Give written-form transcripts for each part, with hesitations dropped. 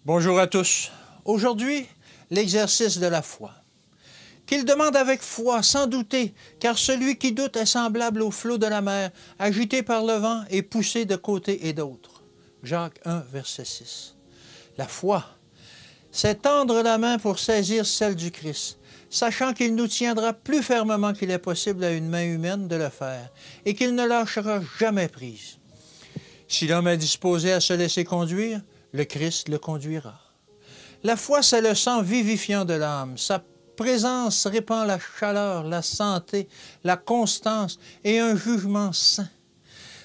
Bonjour à tous. Aujourd'hui, l'exercice de la foi. Qu'il demande avec foi, sans douter, car celui qui doute est semblable au flot de la mer, agité par le vent et poussé de côté et d'autre. Jacques 1, verset 6. La foi, c'est tendre la main pour saisir celle du Christ, sachant qu'il nous tiendra plus fermement qu'il est possible à une main humaine de le faire, et qu'il ne lâchera jamais prise. Si l'homme est disposé à se laisser conduire, le Christ le conduira. La foi, c'est le sang vivifiant de l'âme. Sa présence répand la chaleur, la santé, la constance et un jugement sain.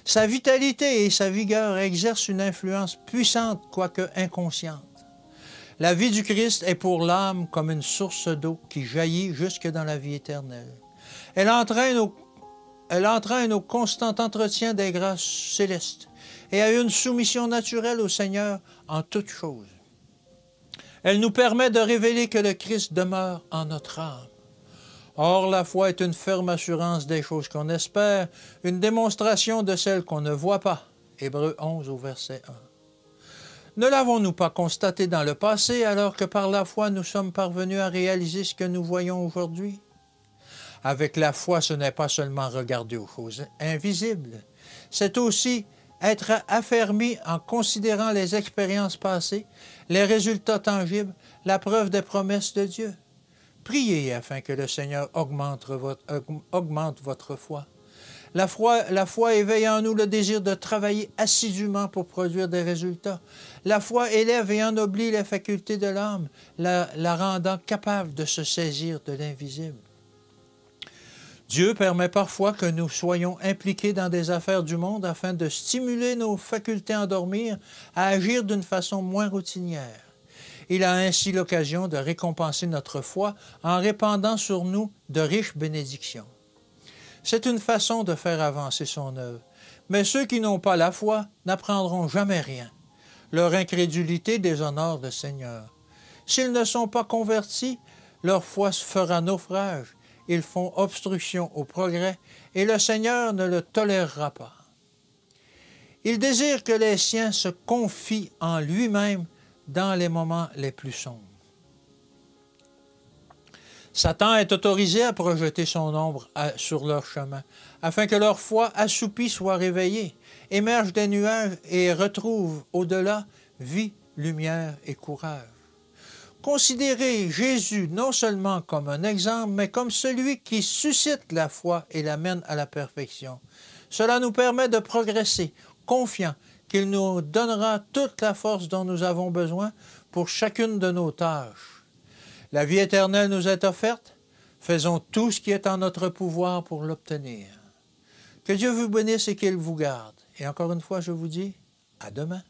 Sa vitalité et sa vigueur exercent une influence puissante, quoique inconsciente. La vie du Christ est pour l'âme comme une source d'eau qui jaillit jusque dans la vie éternelle. Elle entraîne au constant entretien des grâces célestes et à une soumission naturelle au Seigneur en toutes choses. Elle nous permet de révéler que le Christ demeure en notre âme. Or, la foi est une ferme assurance des choses qu'on espère, une démonstration de celles qu'on ne voit pas. Hébreux 11 au verset 1. Ne l'avons-nous pas constaté dans le passé, alors que par la foi nous sommes parvenus à réaliser ce que nous voyons aujourd'hui? Avec la foi, ce n'est pas seulement regarder aux choses invisibles, c'est aussi être affermi en considérant les expériences passées, les résultats tangibles, la preuve des promesses de Dieu. Priez afin que le Seigneur augmente votre foi. La foi éveille en nous le désir de travailler assidûment pour produire des résultats. La foi élève et ennoblit les facultés de l'âme, la rendant capable de se saisir de l'invisible. Dieu permet parfois que nous soyons impliqués dans des affaires du monde afin de stimuler nos facultés à endormir à agir d'une façon moins routinière. Il a ainsi l'occasion de récompenser notre foi en répandant sur nous de riches bénédictions. C'est une façon de faire avancer son œuvre. Mais ceux qui n'ont pas la foi n'apprendront jamais rien. Leur incrédulité déshonore le Seigneur. S'ils ne sont pas convertis, leur foi fera naufrage. Ils font obstruction au progrès et le Seigneur ne le tolérera pas. Il désire que les siens se confient en lui-même dans les moments les plus sombres. Satan est autorisé à projeter son ombre sur leur chemin, afin que leur foi assoupie soit réveillée, émerge des nuages et retrouve au-delà vie, lumière et courage. Considérez Jésus non seulement comme un exemple, mais comme celui qui suscite la foi et l'amène à la perfection. Cela nous permet de progresser, confiants qu'il nous donnera toute la force dont nous avons besoin pour chacune de nos tâches. La vie éternelle nous est offerte. Faisons tout ce qui est en notre pouvoir pour l'obtenir. Que Dieu vous bénisse et qu'il vous garde. Et encore une fois, je vous dis, à demain.